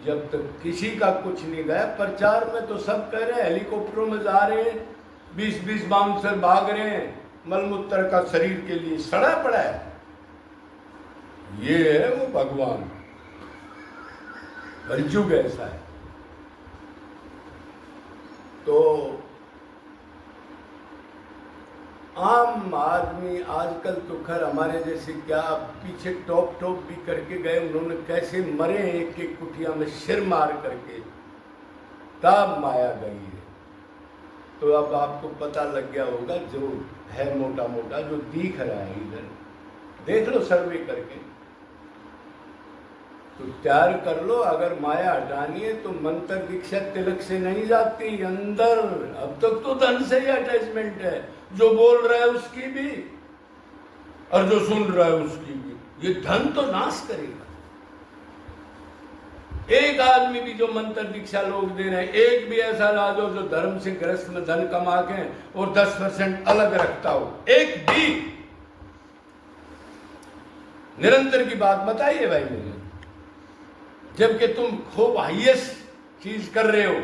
जब तक किसी का कुछ नहीं गया। प्रचार में तो सब कह रहे हैं, हेलीकॉप्टरों में जा रहे हैं, 20-20 बाउंसर भाग रहे हैं, मलमूत्र का शरीर के लिए सड़ा पड़ा है। ये है वो भगवान, कलयुग ऐसा है। तो आम आदमी आजकल तो खैर हमारे जैसे क्या पीछे टॉप भी करके गए, उन्होंने कैसे मरे एक एक कुटिया में सिर मार करके, तब माया गई है। तो अब आपको पता लग गया होगा, जो है मोटा मोटा जो दिख रहा है इधर, देख लो सर्वे करके, तो तैयार कर लो। अगर माया हटानी है तो मंत्र दीक्षा तिलक से नहीं जाती अंदर। अब तक तो धन से ही अटैचमेंट है, जो बोल रहा है उसकी भी और जो सुन रहा है उसकी भी। ये धन तो नाश करेगा। एक आदमी भी जो मंत्र दीक्षा लोग दे रहे हैं, एक भी ऐसा ला दो जो धर्म से ग्रस्त में धन कमा के और 10% अलग रखता हो, एक भी। निरंतर की बात बताइए भाई मुझे, जबकि तुम खूब हाईएस्ट चीज कर रहे हो,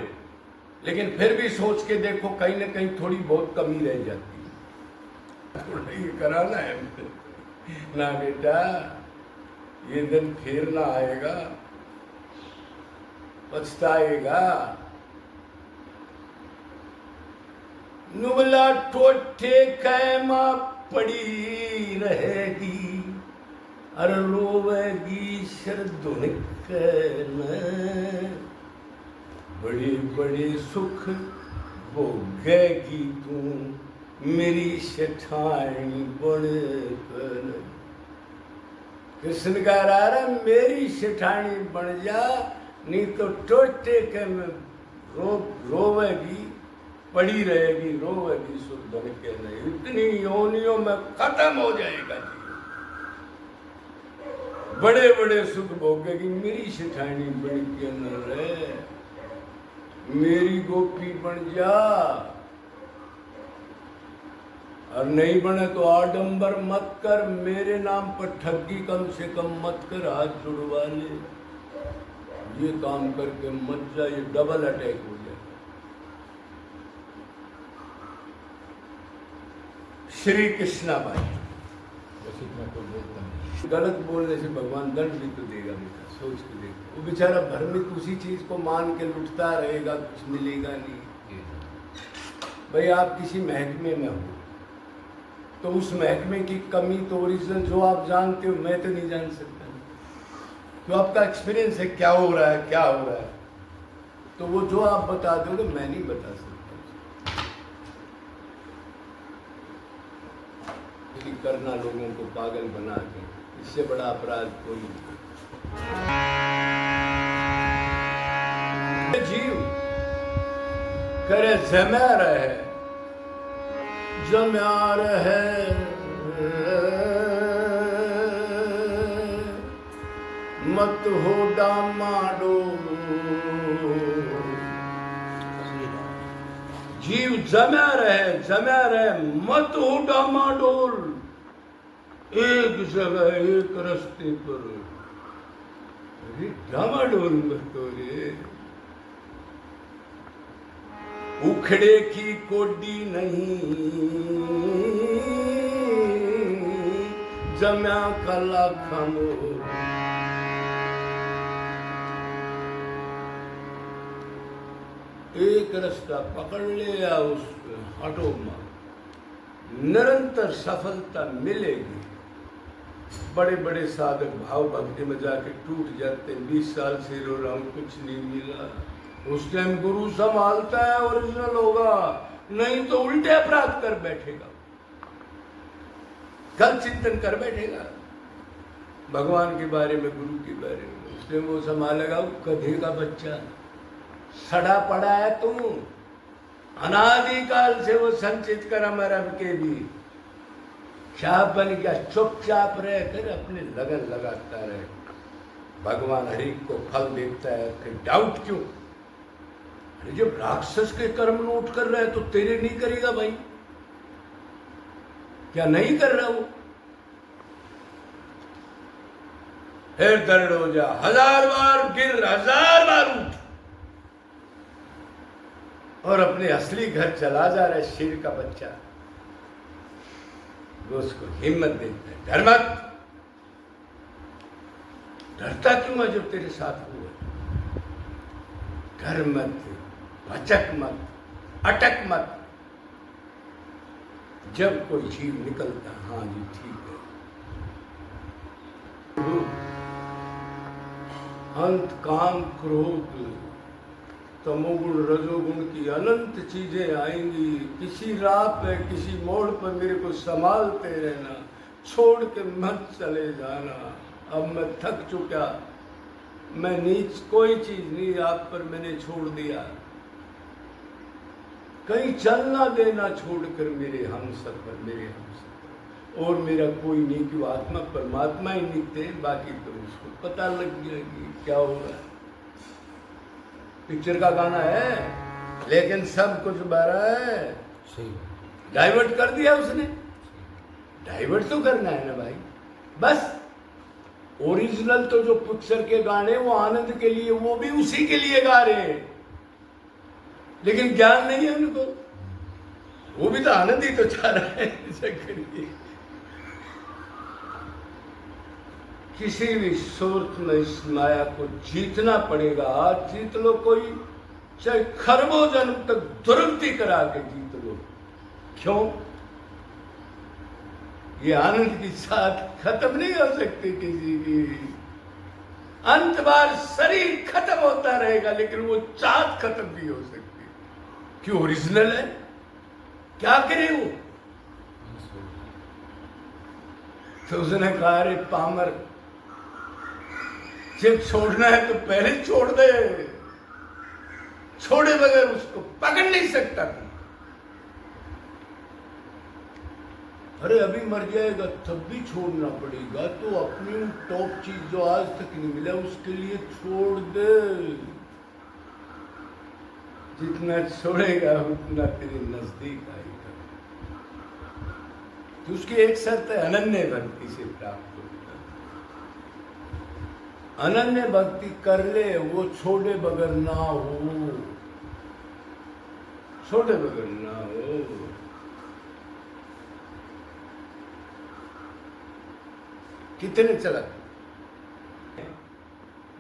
लेकिन फिर भी सोच के देखो कहीं ना कहीं थोड़ी बहुत कमी रह जाती है। थोड़ा ये कराना है ना बेटा, ये दिन फिर ना आएगा, पछताएगा। नुबला टोटे कैमा पड़ी रहेगी, अरे रोवेगी शरदुनिक में, बड़े बड़े सुख भोगेगी तू मेरी सेठानी बनकर। कृष्ण कह रहा है मेरी सेठानी बन जा, नहीं तो टोटे के में रोवेगी, पड़ी रहेगी, रोवेगी सुधन के नहीं, इतनी योनियों में खत्म हो जाएगा जी। बड़े बड़े सुख भोगेगी, मेरी सेठानी बन के न रहे, मेरी गोपी बन जा। और नहीं बने तो आडंबर मत कर, मेरे नाम पर ठगी कम से कम मत कर, हाथ जुड़वा ले। ये काम करके मत जा, ये डबल अटैक हो जाए। श्री कृष्णा भाई, बस इतना तो बोलता हूँ। गलत बोलने से भगवान दंड भी तो देगा बेटा, सोच के देखो। वो बेचारा भ्रमित उसी चीज को मान के लुटता रहेगा, कुछ मिलेगा नहीं। भाई आप किसी महकमे में हो तो उस महकमे की कमी तो ओरिजिनल जो आप जानते हो, मैं तो नहीं जान सकता। तो आपका एक्सपीरियंस है, क्या हो रहा है क्या हो रहा है, तो वो जो आप बता दोगे मैं नहीं बता सकता। करना लोगों को पागल बना के, इससे बड़ा अपराध कोई नहीं। जीव करे जमा रहे, जमा रहे, मत हो डामाडोल। जीव जमा रहे, मत हो डामाडोल। एक जगह एक रास्ते पर, अरे डामाडोल मत हो रे। उखड़े की कोडी नहीं, जम्या कला खमोर। एक रास्ता पकड़ ले या उस हटो मत, निरंतर सफलता मिलेगी। बड़े बड़े साधक भाव भक्ति में जाके टूट जाते, 20 साल से रो रहा हूं कुछ नहीं मिला। उस टाइम गुरु संभालता है, ओरिजिनल होगा, नहीं तो उल्टे अपराध कर बैठेगा, गलत चिंतन कर बैठेगा भगवान के बारे में, गुरु के बारे में। उसने वो संभालेगा, गधे का बच्चा सड़ा पड़ा है तुम, अनादिकाल से वो संचित कर अमर अब के भी। क्या बन गया, चुपचाप रह कर अपने लगन लगाता रहे। भगवान हरि को फल देता है, फिर डाउट क्यों? अरे जब राक्षस के कर्म नोट कर रहा है तो तेरे नहीं करेगा भाई? क्या नहीं कर रहा वो? फिर दर्द हो जा, 1000 बार गिर, 1000 बार और अपने असली घर चला जा रहा है शेर का बच्चा, वो उसको हिम्मत देता है, डर मत, डरता क्यों है जो तेरे साथ हुआ, डर मत, भचक मत, अटक मत। जब कोई जीव निकलता, हाँ जी ठीक है, अंत काम क्रोध तमोगुण रजोगुण की अनंत चीजें आएंगी। किसी राह पे किसी मोड़ पर मेरे को संभालते रहना, छोड़ के मत चले जाना। अब मैं थक चुका, मैं नीच कोई चीज नहीं आप पर मैंने छोड़ दिया, कहीं चलना देना छोड़कर मेरे हम सफर, मेरे हम सफर। और मेरा कोई नहीं कि वो आत्मा परमात्मा ही निकते हैं, बाकी तो उसको पता लग गया कि क्या होगा। पिक्चर का गाना है लेकिन सब कुछ बहरा है, डाइवर्ट कर दिया उसने। डाइवर्ट तो करना है ना भाई, बस ओरिजिनल तो जो पिक्चर के गाने वो आनंद के लिए, वो भी उसी के लिए गा रहे हैं, लेकिन ज्ञान नहीं है उनको, वो भी तो आनंद ही तो चाह रहा है। किसी भी सूरत में इस माया को जीतना पड़ेगा। आज जीत लो, कोई चाहे खरबों जन्म तक दुर्गति करा के जीत लो। क्यों? ये आनंद की साथ खत्म नहीं हो सकती किसी की। अंत बार शरीर खत्म होता रहेगा, लेकिन वो चाहत खत्म नहीं हो सकती। क्यों? ओरिजिनल है, क्या करे वो। तो उसने कहा, अरे पामर, जब छोड़ना है तो पहले छोड़ दे, छोड़े बगैर उसको पकड़ नहीं सकता तू। अरे अभी मर जाएगा तब भी छोड़ना पड़ेगा, तो अपनी टॉप चीज जो आज तक नहीं मिला उसके लिए छोड़ दे। जितना छोड़ेगा उतना तेरे नजदीक आएगा। तो उसकी एक शर्त है, अनन्य भक्ति से प्राप्त होगा। अनन्य भक्ति कर ले, वो छोड़े बगैर ना हो, छोड़े बगैर ना हो। कितने चला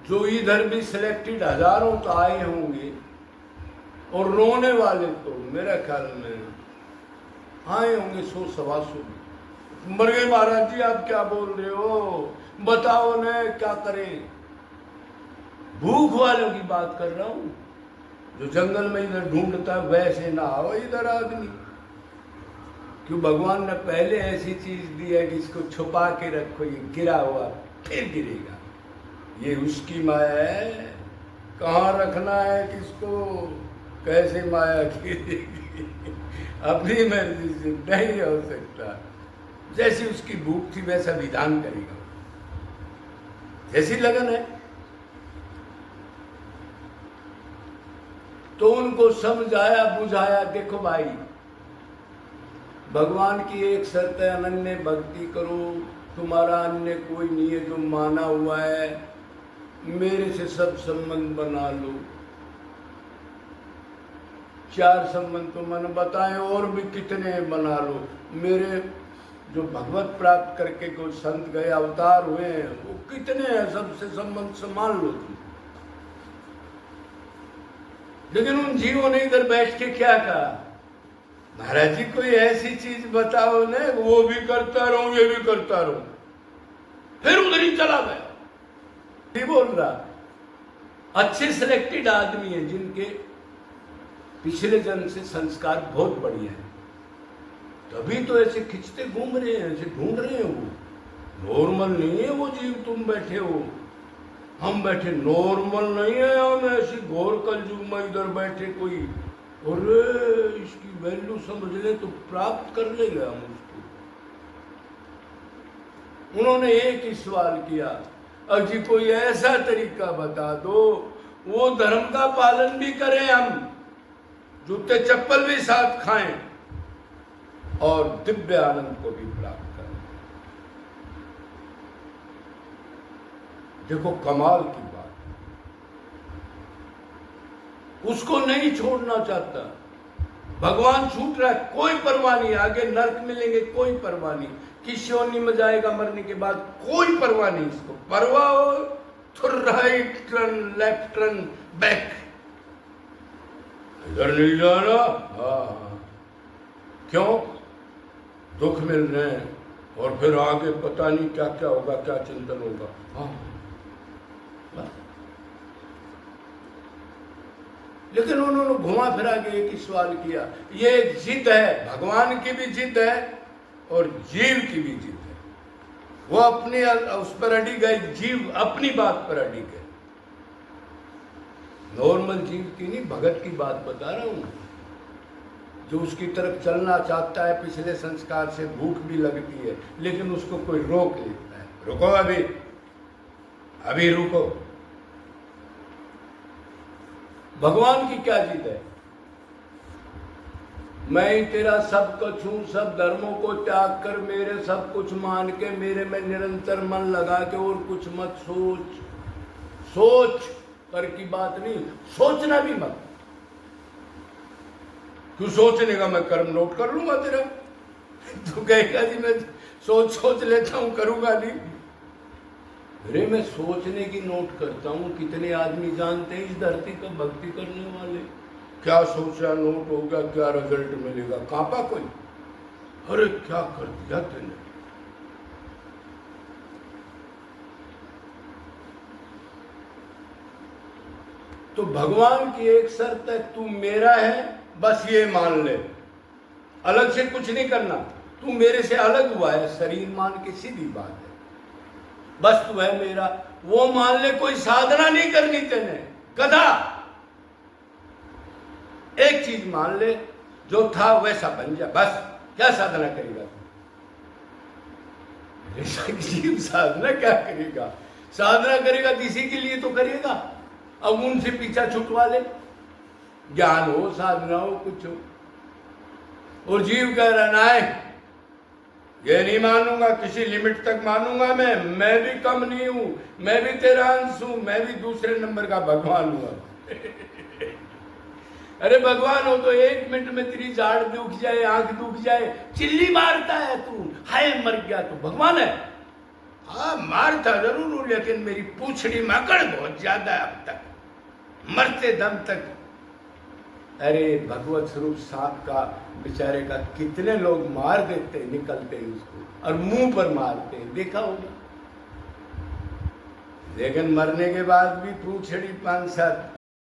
जो इधर भी सिलेक्टेड हजारों तो आए होंगे, और रोने वाले तो मेरा ख्याल में आए होंगे 100-125। मर गए महाराज जी, आप क्या बोल रहे हो, बताओ न क्या करें। भूख वालों की बात कर रहा हूं, जो जंगल में इधर ढूंढता वैसे ना आओ इधर आदमी। क्यों? भगवान ने पहले ऐसी चीज दी है कि इसको छुपा के रखो, ये गिरा हुआ फिर गिरेगा। ये उसकी माया है, कहाँ रखना है किसको, कैसे माया गिरेगी। अपनी मर्जी से नहीं हो सकता। जैसी उसकी भूख थी वैसा विधान करेगा, जैसी लगन है। तो उनको समझाया बुझाया, देखो भाई भगवान की एक शर्त है, अनन्य भक्ति करो, तुम्हारा अन्य कोई नहीं है जो माना हुआ है, मेरे से सब संबंध बना लो। 4 संबंध तो मैंने बताए, और भी कितने बना लो। मेरे जो भगवत प्राप्त करके कोई संत गए, अवतार हुए हैं, वो कितने हैं, सबसे संबंध संभाल लो तुम। लेकिन उन जीवों ने इधर बैठ के क्या कहा, महाराज जी कोई ऐसी चीज बताओ ना, वो भी करता रहूं ये भी करता रहूं। फिर उधर ही चला गया। नहीं बोल रहा, अच्छे सिलेक्टेड आदमी हैं जिनके पिछले जन्म से संस्कार बहुत बढ़िया है, तभी तो ऐसे खिंचते घूम रहे हैं, ऐसे ढूंढ रहे हैं। वो नॉर्मल नहीं है वो जीव, तुम बैठे हो, हम बैठे, नॉर्मल नहीं है हम। ऐसी घोर कलयुग में इधर बैठे कोई, अरे इसकी वैल्यू समझ ले तो प्राप्त कर लेगा हम उसको। उन्होंने एक ही सवाल किया, अजी कोई ऐसा तरीका बता दो वो धर्म का पालन भी करें, हम जूते चप्पल भी साथ खाएं और दिव्य आनंद को भी प्राप्त करें। देखो कमाल की बात। उसको नहीं छोड़ना चाहता। भगवान छूट रहा है, कोई परवाह नहीं, आगे नरक मिलेंगे कोई परवाह नहीं, किस योनि में जाएगा मरने के बाद कोई परवाह नहीं। इसको परवाह हो तो right turn, left turn, back, इधर नहीं जाना। हाँ, क्यों? दुख मिल रहे हैं और फिर आगे पता नहीं क्या क्या होगा, क्या चिंतन होगा। हाँ, लेकिन उन्होंने घुमा फिरा के एक ही सवाल किया। ये जिद है, भगवान की भी जिद है और जीव की भी जिद है। वो अपने उस पर अड़ी गए, जीव अपनी बात पर अड़ी गए। नॉर्मल जीव की नहीं, भगत की बात बता रहा हूं, जो उसकी तरफ चलना चाहता है। पिछले संस्कार से भूख भी लगती है, लेकिन उसको कोई रोक लेता है। रुको, अभी रुको। भगवान की क्या जिद है? मैं ही तेरा सब कुछ हूं, सब धर्मों को त्याग कर मेरे सब कुछ मान के मेरे में निरंतर मन लगा के और कुछ मत सोच। सोच कर की बात नहीं, सोचना भी मत। क्यों सोचने का? मैं कर्म नोट कर लूंगा तेरा। तू कहेगा जी मैं सोच लेता हूं, करूंगा नहीं। अरे मैं सोचने की नोट करता हूं। कितने आदमी जानते हैं इस धरती पर भक्ति करने वाले? क्या सोचा, नोट होगा, क्या रिजल्ट मिलेगा? कांपा कोई? अरे क्या कर दिया तूने? तो भगवान की एक शर्त है, तू मेरा है, बस ये मान ले, अलग से कुछ नहीं करना। तू मेरे से अलग हुआ है, शरीर मान के सीधी बात है। बस तू है मेरा, वो मान ले। कोई साधना नहीं करनी तेने, गधा। एक चीज मान ले, जो था वैसा बन जा, बस। क्या साधना करेगा तू? जीव साधना क्या करेगा? साधना करेगा किसी के लिए तो करेगा। अब उनसे पीछा छुटवा ले, ज्ञान हो, साधना हो, कुछ हो। और जीव कह रहा ना है, ये नहीं मानूंगा, किसी लिमिट तक मानूंगा। मैं भी कम नहीं हूं, मैं भी तेरा अंश हूं, मैं भी दूसरे नंबर का भगवान हुआ। अरे भगवान हो तो 1 मिनट में तेरी जाड़ दुख जाए, आंख दुख जाए, चिल्ली मारता है तू, हाय मर गया, तो भगवान है? हाँ, मारता जरूर हूं, लेकिन मेरी पूछड़ी में अकड़ बहुत ज्यादा है अब तक, मरते दम तक। अरे भगवत स्वरूप सांप का बेचारे का कितने लोग मार देते, निकलते हैं उसको और मुंह पर मारते हैं, देखा होगा। लेकिन मरने के बाद भी पूछड़ी 5-7